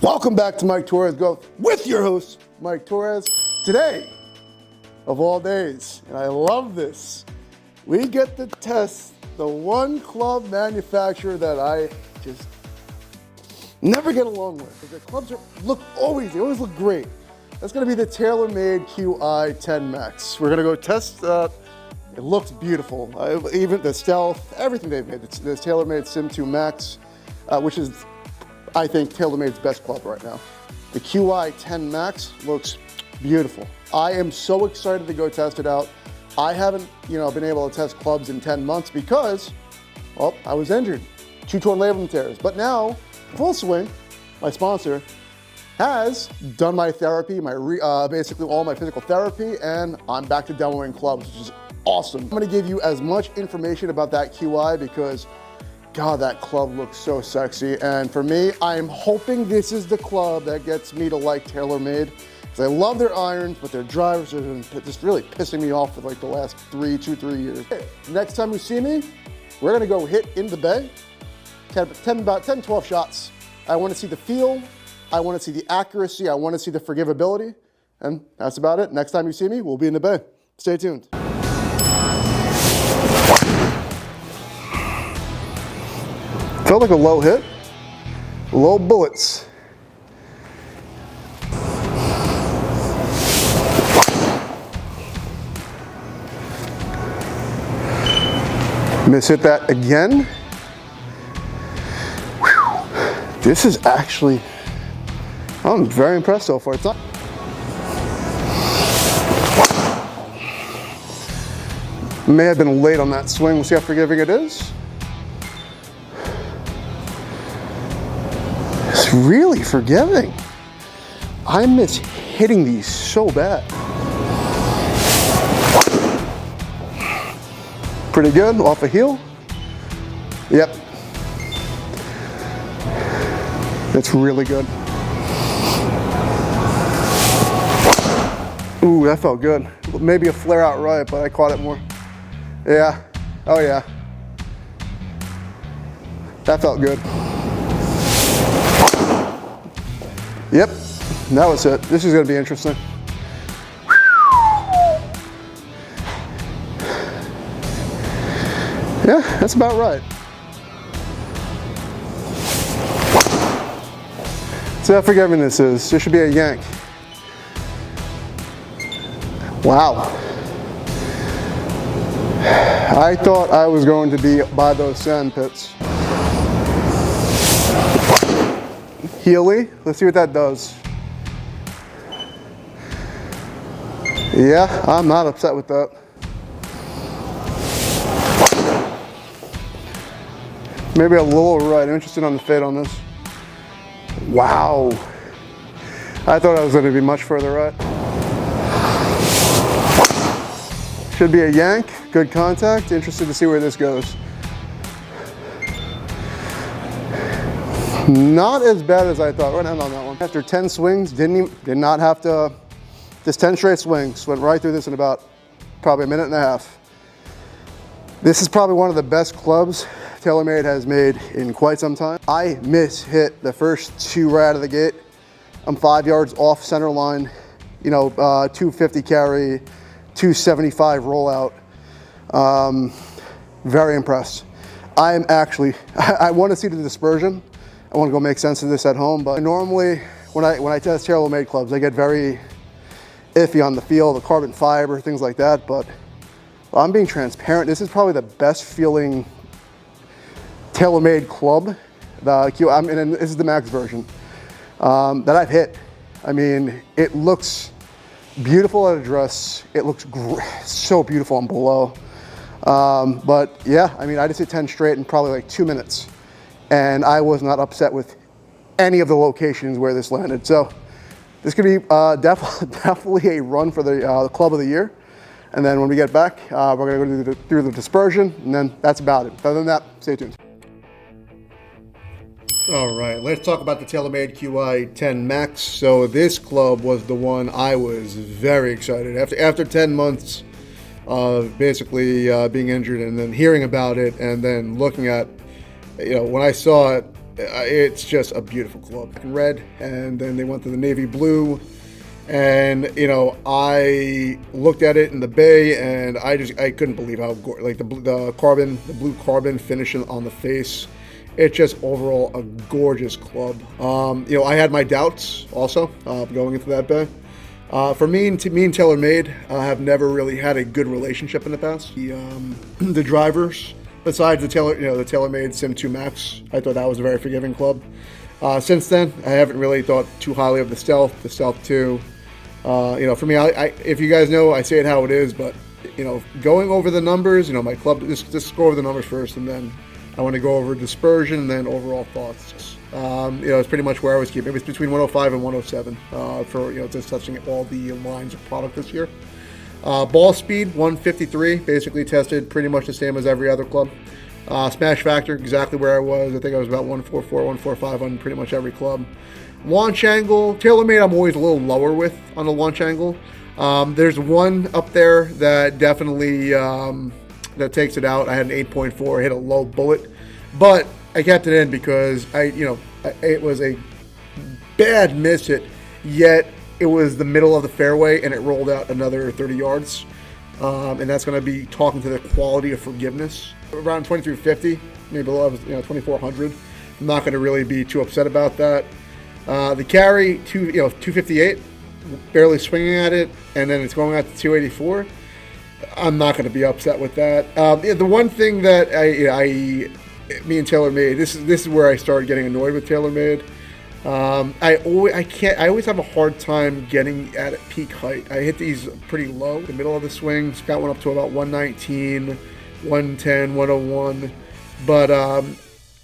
Welcome back to Mike Torres Golf with your host, Mike Torres. Today, of all days, and I love this, we get to test the one club manufacturer that I just never get along with. The clubs always look great. That's gonna be the TaylorMade QI10 Max. We're gonna go test that. It looks beautiful. Even the stealth, everything they've made. It's TaylorMade Sim 2 Max, which is, I think, TaylorMade's best club right now. The QI10 Max looks beautiful. I am so excited to go test it out. I haven't, been able to test clubs in 10 months because, well, I was injured. 2 torn labrum tears. But now, Full Swing, my sponsor, has done my therapy, basically all my physical therapy, and I'm back to demoing clubs, which is awesome. I'm gonna give you as much information about that QI because, God, that club looks so sexy. And for me, I'm hoping this is the club that gets me to like TaylorMade. Because I love their irons, but their drivers are just really pissing me off for like the last 3 years. Next time you see me, we're gonna go hit in the bay, about 10, 12 shots. I wanna see the feel, I wanna see the accuracy, I wanna see the forgivability, and that's about it. Next time you see me, we'll be in the bay. Stay tuned. Felt like a low hit, low bullets. Miss hit that again. Whew. This is actually, I'm very impressed so far. It's not. May have been late on that swing. We'll see how forgiving it is. It's really forgiving. I miss hitting these so bad. Pretty good, off a heel. Yep. It's really good. Ooh, that felt good. Maybe a flare out right, but I caught it more. Yeah, oh yeah. That felt good. Yep, that was it. This is gonna be interesting. Yeah, that's about right. See how forgiving this is. This should be a yank. Wow. I thought I was going to be by those sand pits. Heely, let's see what that does. Yeah, I'm not upset with that. Maybe a little right. I'm interested on the fade on this. Wow. I thought I was going to be much further right. Should be a yank. Good contact. Interested to see where this goes. Not as bad as I thought. Right hand on that one. After 10 swings, did not have to, just 10 straight swings. Went right through this in about probably a minute and a half. This is probably one of the best clubs TaylorMade has made in quite some time. I hit the first 2 right out of the gate. I'm 5 yards off center line, 250 carry, 275 rollout. Very impressed. I want to see the dispersion. I want to go make sense of this at home, but normally when I test TaylorMade clubs, I get very iffy on the feel, the carbon fiber, things like that, but I'm being transparent. This is probably the best feeling TaylorMade club, and this is the max version, that I've hit. I mean, it looks beautiful at address. It looks so beautiful on below. But yeah, I mean, I just hit 10 straight in probably like 2 minutes. And I was not upset with any of the locations where this landed. So this could be definitely a run for the club of the year. And then when we get back, we're gonna go through the dispersion, and then that's about it. Other than that, stay tuned. All right, let's talk about the TaylorMade QI10 Max. So this club was the one I was very excited. After 10 months of basically being injured and then hearing about it and then looking at, when I saw it, It's just a beautiful club. Red, and then they went to the navy blue. And, you know, I looked at it in the bay, and I couldn't believe how, like, the blue carbon finishing on the face. It's just overall a gorgeous club. You know, I had my doubts also going into that bay. For me and TaylorMade have never really had a good relationship in the past. The drivers, besides the TaylorMade Sim 2 Max, I thought that was a very forgiving club. Since then, I haven't really thought too highly of the Stealth 2. You know, for me, if you guys know, I say it how it is, but, you know, going over the numbers, you know, my club, just go over the numbers first, and then I want to go over dispersion and then overall thoughts. You know, it's pretty much where I was keeping. It was between 105 and 107 for, you know, just touching all the lines of product this year. Ball speed, 153, basically tested pretty much the same as every other club. Smash factor, exactly where I was. I think I was about 144, 145 on pretty much every club. Launch angle, TaylorMade I'm always a little lower with on the launch angle. There's one up there that definitely that takes it out. I had an 8.4, hit a low bullet, but I kept it in because it was a bad miss hit, yet it was the middle of the fairway and it rolled out another 30 yards. And that's going to be talking to the quality of forgiveness. Around 2350, maybe below 2400. I'm not going to really be too upset about that. The carry, 258, barely swinging at it, and then it's going out to 284. I'm not going to be upset with that. The one thing that me and TaylorMade, this is where I started getting annoyed with TaylorMade. I always have a hard time getting at peak height. I hit these pretty low, the middle of the swings, got one up to about 119, 110, 101, but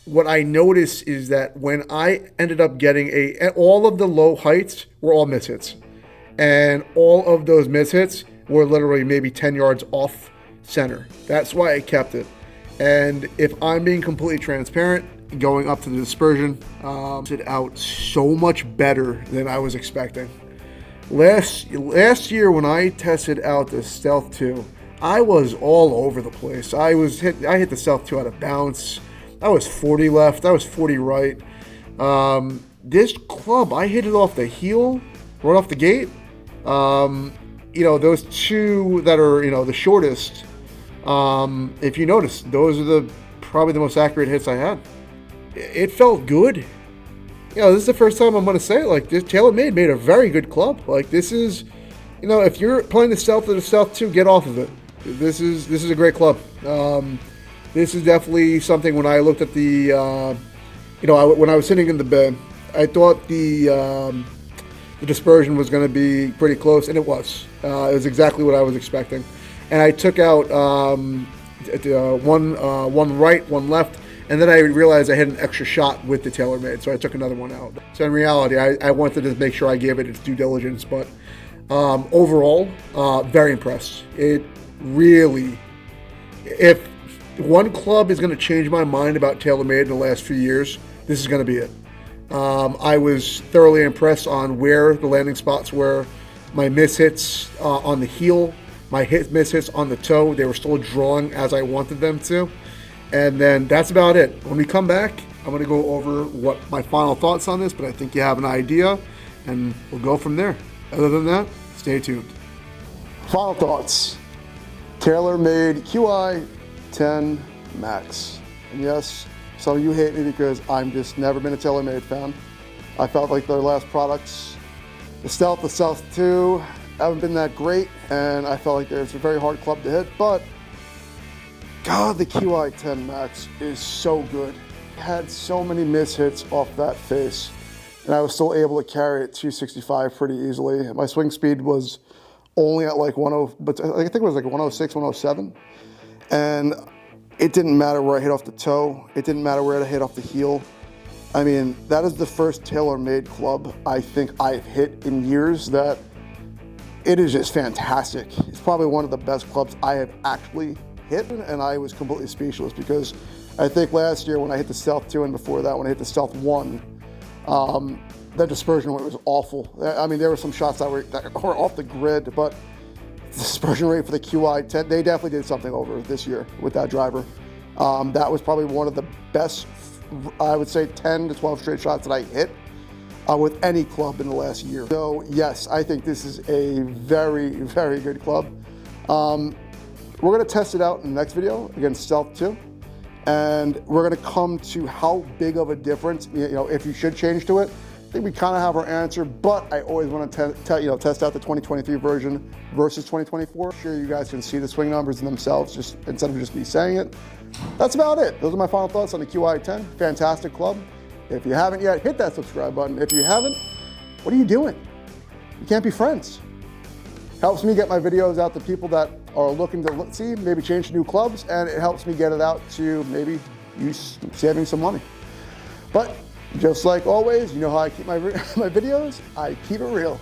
what I noticed is that when I ended up getting all of the low heights were all mishits. And all of those mishits were literally maybe 10 yards off center. That's why I kept it. And if I'm being completely transparent, going up to the dispersion, it out so much better than I was expecting. Last year when I tested out the Stealth 2, I was all over the place. I hit the Stealth 2 out of bounce. I was 40 left. I was 40 right. This club, I hit it off the heel, right off the gate. You know, those two that are, the shortest, if you notice, those are probably the most accurate hits I had. It felt good. This is the first time I'm going to say it like this. TaylorMade made a very good club. Like, this is, if you're playing the Stealth or the Stealth 2, get off of it. This is a great club. This is definitely something. When I looked at the, when I was sitting in the bed, I thought the dispersion was going to be pretty close, and it was. It was exactly what I was expecting. And I took out one right, one left, and then I realized I had an extra shot with the TaylorMade, so I took another one out. So in reality, I wanted to make sure I gave it its due diligence, but overall, very impressed. It really, if one club is going to change my mind about TaylorMade in the last few years, this is going to be it. I was thoroughly impressed on where the landing spots were. My mishits on the heel, my mishits on the toe, they were still drawing as I wanted them to. And then that's about it. When we come back, I'm going to go over what my final thoughts on this, but I think you have an idea, and we'll go from there. Other than that, stay tuned. Final thoughts. TaylorMade QI 10 Max. And yes, some of you hate me because I'm just never been a TaylorMade fan. I felt like their last products, the Stealth 2, haven't been that great, and I felt like there's a very hard club to hit, but God, the QI 10 Max is so good. I had so many mishits off that face, and I was still able to carry it 265 pretty easily. My swing speed was only at like 10, but I think it was like 106, 107, and it didn't matter where I hit off the toe. It didn't matter where I hit off the heel. I mean, that is the first TaylorMade club I think I've hit in years that it is just fantastic. It's probably one of the best clubs I have actually hit, and I was completely speechless because I think last year when I hit the Stealth 2 and before that when I hit the Stealth 1, that dispersion rate was awful. I mean, there were some shots that were off the grid, but the dispersion rate for the QI 10, they definitely did something over this year with that driver. That was probably one of the best I would say 10 to 12 straight shots that I hit with any club in the last year. So yes, I think this is a very, very good club. We're gonna test it out in the next video against Stealth 2. And we're gonna come to how big of a difference, if you should change to it. I think we kind of have our answer, but I always want to test out the 2023 version versus 2024. Sure, you guys can see the swing numbers in themselves, just instead of just me saying it. That's about it. Those are my final thoughts on the QI10. Fantastic club. If you haven't yet, hit that subscribe button. If you haven't, what are you doing? You can't be friends. Helps me get my videos out to people that are looking to see, maybe change to new clubs, and it helps me get it out to maybe you saving some money. But just like always, you know how I keep my videos? I keep it real.